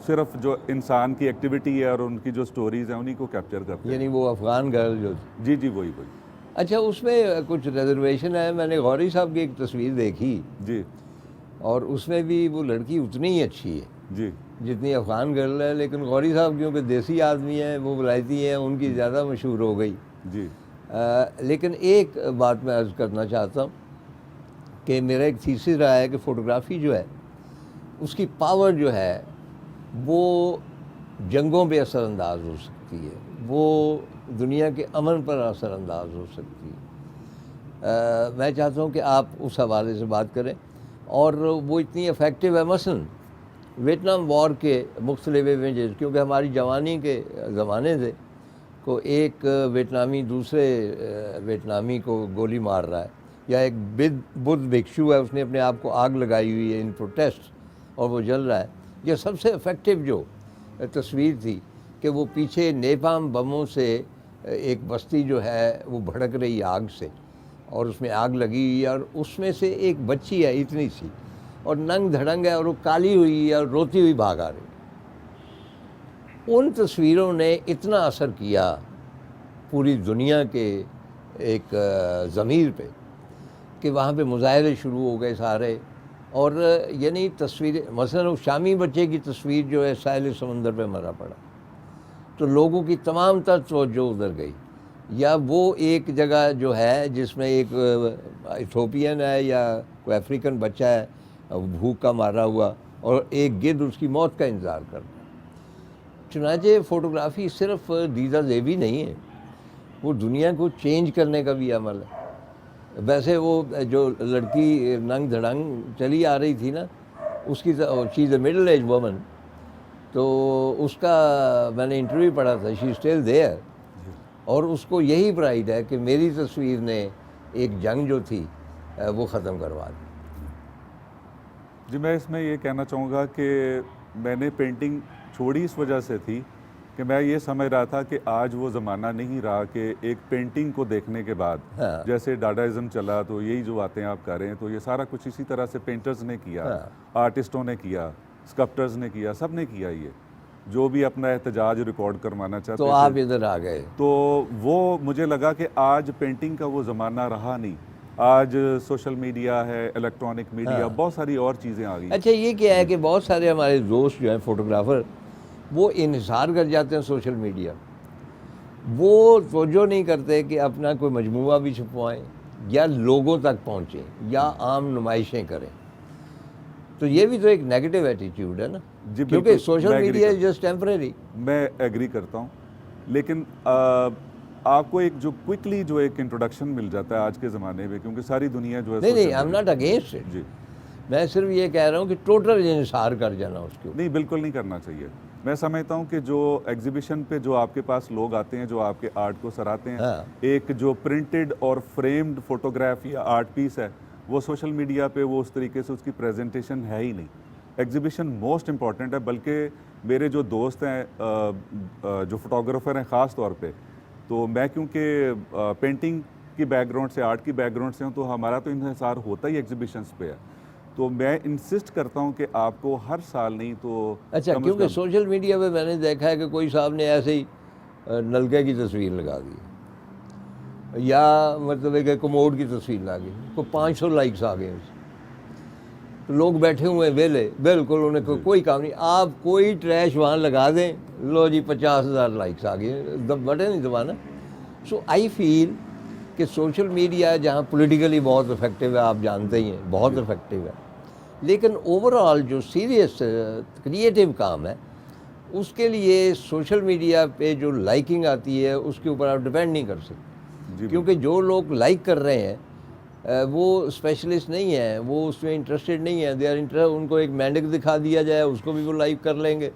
सिर्फ जो इंसान की एक्टिविटी है और उनकी जो स्टोरीज़ हैं उन्हीं को कैप्चर करते हैं। यानी वो अफ़गान गर्ल जो? जी जी, वही वही। अच्छा, उसमें कुछ रिजर्वेशन है। मैंने गौरी साहब की एक तस्वीर देखी जी और उसमें भी वो लड़की उतनी ही अच्छी है जी जितनी अफ़गान गर्ल है, लेकिन गौरी साहब क्योंकि देसी आदमी हैं, वो वलायती हैं, उनकी ज़्यादा मशहूर हो गई। जी लेकिन एक बात मैं अर्ज़ करना चाहता हूँ कि मेरा एक थीसिस रहा है कि फ़ोटोग्राफ़ी जो है उसकी पावर जो है वो जंगों पे असरअंदाज हो सकती है, वो दुनिया के अमन पर असरअंदाज हो सकती है। मैं चाहता हूँ कि आप उस हवाले से बात करें, और वो इतनी इफ़ेक्टिव है। मसलन वियतनाम वॉर के मुख्तलिफ इमेजेस, क्योंकि हमारी जवानी के ज़माने से को एक वियतनामी दूसरे वियतनामी को गोली मार रहा है, या एक बुद्ध भिक्षु है, उसने अपने आप को आग लगाई हुई है इन प्रोटेस्ट और वो जल रहा है। यह सबसे इफ़ेक्टिव जो तस्वीर थी कि वो पीछे नेपाम बमों से एक बस्ती जो है वो भड़क रही आग से, और उसमें आग लगी हुई है, और उसमें से एक बच्ची है इतनी सी और नंग धड़ंग है, और वो काली हुई है और रोती हुई भाग आ रही। उन तस्वीरों ने इतना असर किया पूरी दुनिया के एक ज़मीर पे कि वहाँ पे मुज़ाहरे शुरू हो गए सारे। और यानी तस्वीरें, मसलन उस शामी बच्चे की तस्वीर जो है साहिल समंदर पे मरा पड़ा, तो लोगों की तमाम तर तवज्जो उधर गई। या वो एक जगह जो है जिसमें एक इथोपियन है या कोई अफ्रीकन बच्चा है भूख का मारा हुआ, और एक गिद्ध उसकी मौत का इंतज़ार कर रहा है। चुनांचे फ़ोटोग्राफ़ी सिर्फ दीदा ज़ेबी नहीं है, वो दुनिया को चेंज करने का भी अमल है। वैसे वो जो लड़की नंग धड़ंग चली आ रही थी ना, उसकी she is a middle age woman, तो उसका मैंने इंटरव्यू पढ़ा था, शी स्टिल देयर, और उसको यही प्राइड है कि मेरी तस्वीर ने एक जंग जो थी वो ख़त्म करवा दी। जी, मैं इसमें ये कहना चाहूँगा कि मैंने पेंटिंग छोड़ी इस वजह से थी कि मैं ये समझ रहा था कि आज वो ज़माना नहीं रहा कि एक पेंटिंग को देखने के बाद, हाँ। जैसे डाडाइज़म चला तो यही जो बातें आप कर रहे हैं, तो ये सारा कुछ इसी तरह से पेंटर्स ने किया, आर्टिस्टों ने किया, स्कल्प्टर्स ने किया, सब ने किया। ये जो भी अपना एहतजाज रिकॉर्ड करवाना चाहते तो थे, आप इधर आ गए। तो वो मुझे लगा कि आज पेंटिंग का वो ज़माना रहा नहीं। आज सोशल मीडिया है, इलेक्ट्रॉनिक मीडिया, बहुत सारी और चीज़ें आ गई। अच्छा, ये क्या है कि बहुत सारे हमारे दोस्त जो हैं फ़ोटोग्राफ़र, वो इन्हिसार कर जाते हैं सोशल मीडिया, वो तवज्जो नहीं करते कि अपना कोई मजमूआ भी छपवाएं या लोगों तक पहुँचें या आम नुमाइशें करें। तो ये भी तो एक नेगेटिव एटीट्यूड है ना, जी, क्योंकि बिल्कुल, सोशल मैं agree मीडिया इज करता जस्ट टेम्परेरी। मैं एग्री करता हूँ, लेकिन आपको एक जो क्विकली जो एक इंट्रोडक्शन मिल जाता है आज के ज़माने में, क्योंकि सारी दुनिया जो है नहीं नहीं, social I am not against it, जी मैं सिर्फ ये कह रहा हूँ कि टोटल इंसार कर जाना उसके ऊपर। नहीं, बिल्कुल नहीं करना चाहिए। मैं समझता हूँ कि जो एग्जीबिशन पे जो आपके पास लोग आते हैं, जो आपके आर्ट को सराहते हैं, हाँ। एक जो प्रिंटेड और फ्रेम्ड फोटोग्राफ या आर्ट पीस है, वो सोशल मीडिया पे वो उस तरीके से उसकी प्रेजेंटेशन है ही नहीं। एग्जीबिशन मोस्ट इम्पॉर्टेंट है, बल्कि मेरे जो दोस्त हैं जो फोटोग्राफर हैं ख़ास तौर पे, तो मैं क्योंकि पेंटिंग की बैकग्राउंड से, आर्ट की बैकग्राउंड से हूँ, तो हमारा तो इन्हिसार होता ही एग्जीबिशंस पे है। तो मैं इंसिस्ट करता हूँ कि आपको हर साल नहीं तो अच्छा, कम से क्योंकि कम- सोशल मीडिया पे मैंने देखा है कि कोई साहब ने ऐसे ही नलके की तस्वीर लगा दी, या मतलब एक कमोड की तस्वीर ला गई, को 500 लाइक्स आ गए उससे। तो लोग बैठे हुए हैं वेले, बिल्कुल उन्हें कोई काम नहीं, आप कोई ट्रैश वहाँ लगा दें, लो जी 50,000 लाइक्स आ गए, बड़े नहीं दबाना। सो आई फील कि सोशल मीडिया जहाँ पॉलिटिकली बहुत इफेक्टिव है, आप जानते ही हैं, बहुत इफेक्टिव है, लेकिन ओवरऑल जो सीरियस क्रिएटिव काम है उसके लिए सोशल मीडिया पे जो लाइकिंग आती है उसके ऊपर आप डिपेंड नहीं कर सकते, जी क्योंकि जो लोग लाइक कर रहे हैं वो स्पेशलिस्ट नहीं है, वो उसमें इंटरेस्टेड नहीं है, दे आर इंटरेस्ट, उनको एक मेंढक दिखा दिया जाए उसको भी वो लाइक कर लेंगे,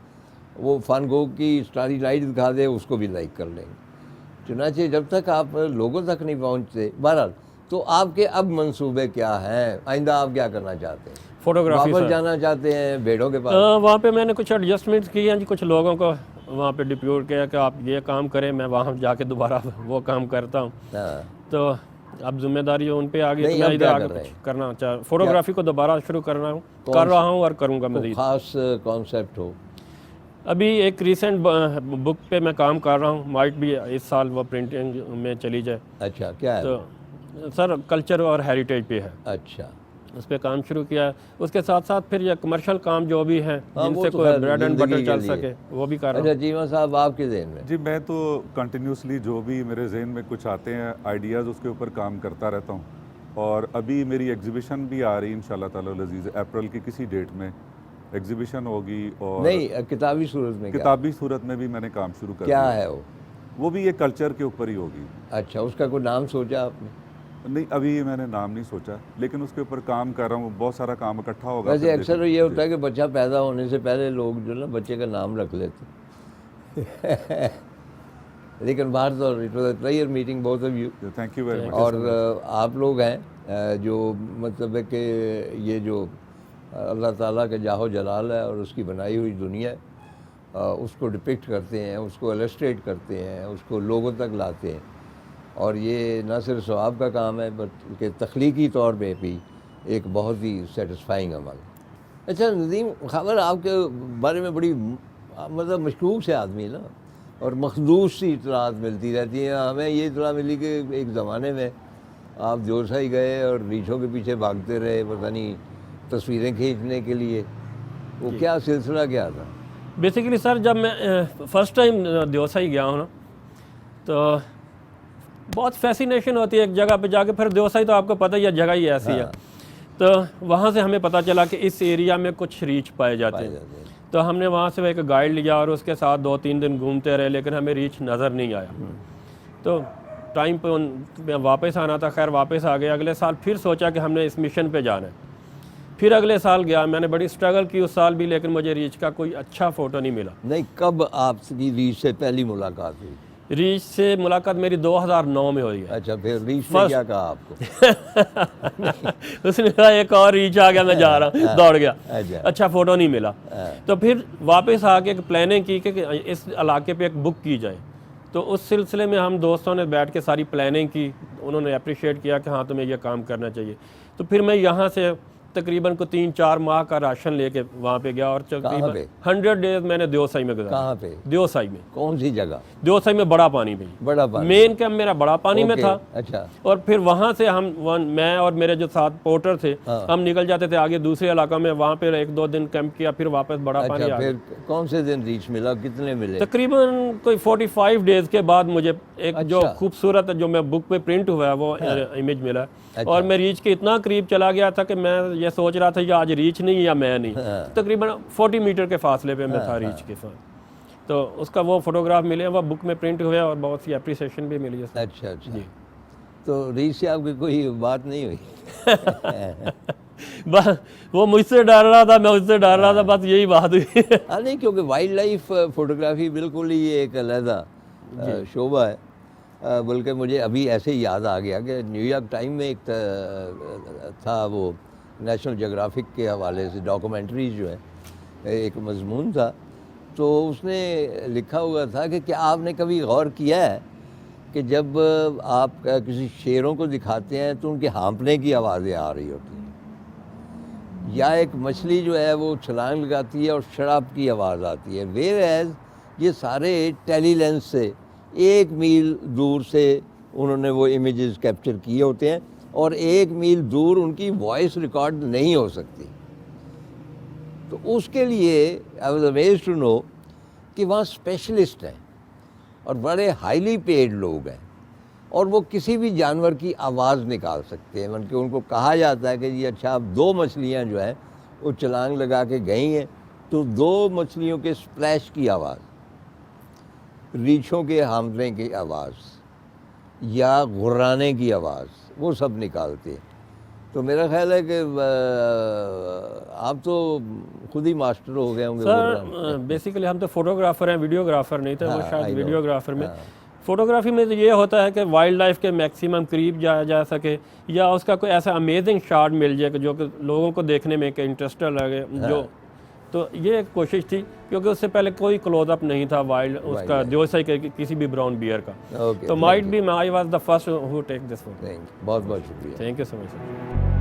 वो फन गो की स्टारी लाइट दिखा दे उसको भी लाइक कर लेंगे। चुनाचे जब तक आप लोगों तक नहीं पहुंचते। बहरहाल, तो आपके अब मंसूबे क्या हैं, आइंदा आप क्या करना चाहते हैं? फोटोग्राफी वापस सर, जाना चाहते हैं भेड़ों के पास? वहाँ पे मैंने कुछ एडजस्टमेंट्स किए हैं जी, कुछ लोगों को वहाँ पे डिप्यूट किया कि आप ये काम करें, मैं वहाँ जाके दोबारा वो काम करता हूँ। हाँ, तो अब जिम्मेदारी जो उन पे आ गई, नहीं, तो अब मैं इधर क्या आगे कर रहे कुछ हैं? करना चाह, फोटोग्राफी को दोबारा शुरू कर रहा हूँ, कौन कर रहा हूँ और करूँगा कोई मजीद। खास कॉन्सेप्ट हो? अभी एक रिसेंट बुक पे मैं काम कर रहा हूँ, माइट भी इस साल वो प्रिंटिंग में चली जाए। अच्छा, क्या है? तो सर कल्चर और हेरिटेज पे है, अच्छा, उस पर काम शुरू किया है। उसके साथ साथ फिर ये कमर्शियल काम जो भी हैं, हाँ, वो जिनसे तो कोई खैर ब्रेड एंड जिंदगी बटर के चल लिए। सके, वो भी कर रहा अच्छा हूँ। जीवा साहब, आपके जहन में? जी, मैं तो कंटिन्यूसली जो भी मेरे जहन में कुछ आते हैं आइडियाज़, उसके ऊपर काम करता रहता हूँ। और अभी मेरी एग्जीबिशन भी आ रही है इंशाल्लाह ताला अज़ीज़, अप्रैल की किसी डेट में एग्जीबिशन होगी। और नहीं, किताबी सूरत में क्या? किताबी सूरत में भी मैंने काम शुरू कर क्या दिया। है वो भी एक कल्चर के ऊपर ही होगी। अच्छा, उसका कोई नाम सोचा आपने? नहीं, अभी मैंने नाम नहीं सोचा, लेकिन उसके ऊपर काम कर रहा हूँ। बहुत सारा काम इकट्ठा होगा। वैसे फिर अक्सर देखेंगे। ये होता है कि बच्चा पैदा होने से पहले लोग जो ना बच्चे का नाम रख लेते लेकिन बाहर तो it was a player meeting both of you. Thank you very much. और आप लोग हैं जो मतलब है कि ये जो अल्लाह ताला के जाहो जलाल है और उसकी बनाई हुई दुनिया है, उसको डिपिक्ट करते हैं, उसको इलस्ट्रेट करते हैं, उसको लोगों तक लाते हैं। और ये ना सिर्फ सवाब का काम है बल्कि तख्लीकी तौर पे भी एक बहुत ही सेटिस्फाइंग अमल। अच्छा नदीम, खबर आपके बारे में बड़ी मतलब मशकूक से आदमी ना, और मखदूस सी इतलात मिलती रहती हैं। हमें ये इतला मिली कि एक ज़माने में आप जोसा ही गए और रीछों के पीछे भागते रहे, पता नहीं तस्वीरें खींचने के लिए, वो क्या सिलसिला क्या था? बेसिकली सर, जब मैं फर्स्ट टाइम देवसाई गया हूँ ना, तो बहुत फैसिनेशन होती है एक जगह पे जाके। फिर देवसाई तो आपको पता ही है, जगह ही ऐसी है। तो वहाँ से हमें पता चला कि इस एरिया में कुछ रीछ पाए जाते हैं। तो हमने वहाँ से एक गाइड लिया और उसके साथ 2-3 दिन घूमते रहे, लेकिन हमें रीछ नज़र नहीं आया। तो टाइम पे वापस आना था, खैर वापस आ गए। अगले साल फिर सोचा कि हमने इस मिशन पे जाना है। फिर अगले साल गया, मैंने बड़ी स्ट्रगल की उस साल भी, लेकिन मुझे रीछ का कोई अच्छा फ़ोटो नहीं मिला। नहीं, कब आपकी रीछ से पहली मुलाकात हुई? रीछ से मुलाकात मेरी 2009 में हुई है। अच्छा, फिर रीछ ने क्या कहा आपको? उसने कहा एक और रीच आ गया, मैं जा रहा हूँ, दौड़ गया। अच्छा फोटो नहीं मिला। तो फिर वापस आके एक प्लानिंग की कि इस इलाके पे एक बुक की जाए। तो उस सिलसिले में हम दोस्तों ने बैठ के सारी प्लानिंग की, उन्होंने अप्रिशिएट किया कि हाँ तुम्हें यह काम करना चाहिए। तो फिर मैं यहाँ से तकरीबन को 3-4 माह का राशन लेके वहाँ पे गया और तकरीबन 100 डेज मैंने देवसाई में गुजारा। कहाँ पे? देवसाई में। कौन सी जगह? देवसाई में बड़ा पानी में। बड़ा पानी? मेन कैंप मेरा बड़ा पानी में था। अच्छा। और फिर वहाँ से मैं और मेरे जो साथ पोर्टर थे, हम निकल जाते थे आगे दूसरे इलाका में। वहाँ पे 1-2 दिन कैंप किया, फिर वापस बड़ा पानी आ गया। फिर कौन से दिन रीच मिला, कितने मिले? तकरीबन कोई 45 डेज के बाद मुझे एक जो खूबसूरत जो मैं बुक पे प्रिंट हुआ है वो इमेज मिला। और मैं रीच के इतना करीब चला गया था कि मैं ये सोच रहा था कि आज रीच नहीं या मैं नहीं। तकरीबन 40 मीटर के फासले पे मैं था रीच के साथ। तो उसका वो फोटोग्राफ मिले, वो बुक में प्रिंट हुए और बहुत सी अप्रिसिएशन भी मिली उसमें। अच्छा अच्छा। तो रीस से आपकी कोई बात नहीं हुई? बस वो मुझसे डर रहा था, मैं उससे डर रहा था, बस यही बात हुई। हाँ नहीं, क्योंकि वाइल्ड लाइफ फोटोग्राफी बिल्कुल ही एक अलहदा शोबा है। बल्कि मुझे अभी ऐसे ही याद आ गया कि न्यूयॉर्क टाइम में एक था वो नेशनल ज्योग्राफिक के हवाले से डॉक्यूमेंट्रीज जो है, एक मजमून था, तो उसने लिखा हुआ था कि क्या आपने कभी गौर किया है कि जब आप किसी शेरों को दिखाते हैं तो उनके हाँफने की आवाज़ें आ रही होती हैं, या एक मछली जो है वो छलांग लगाती है और शराब की आवाज़ आती है। वेयर एज ये सारे टेली लेंस से 1 मील दूर से उन्होंने वो इमेजेस कैप्चर किए होते हैं और 1 मील दूर उनकी वॉइस रिकॉर्ड नहीं हो सकती। तो उसके लिए I was amazed to know कि वहाँ स्पेशलिस्ट हैं और बड़े हाईली पेड लोग हैं और वो किसी भी जानवर की आवाज़ निकाल सकते हैं। मतलब उनको कहा जाता है कि जी अच्छा, अब 2 मछलियाँ जो हैं वो छलांग लगा के गई हैं, तो 2 मछलियों के स्प्लैश की आवाज़, रीछों के हाँफने की आवाज़ या घुर्राने की आवाज़, वो सब निकालते हैं। तो मेरा ख्याल है कि आप तो खुद ही मास्टर हो गए होंगे। सर बेसिकली हम तो फोटोग्राफर हैं, वीडियोग्राफर नहीं थे। वो हाँ, शायद I know। वीडियोग्राफर में फोटोग्राफी में तो ये होता है कि वाइल्ड लाइफ के मैक्सिमम करीब जाया जा सके, या उसका कोई ऐसा अमेजिंग शॉट मिल जाए कि जो कि लोगों को देखने में एक इंटरेस्ट लगे। जो तो ये एक कोशिश थी, क्योंकि उससे पहले कोई क्लोजअप नहीं था वाइल्ड उसका, जो से किसी भी ब्राउन बियर का। ओके, तो might be I was the first who take this photo. बहुत बहुत शुक्रिया। Thank you so much sir.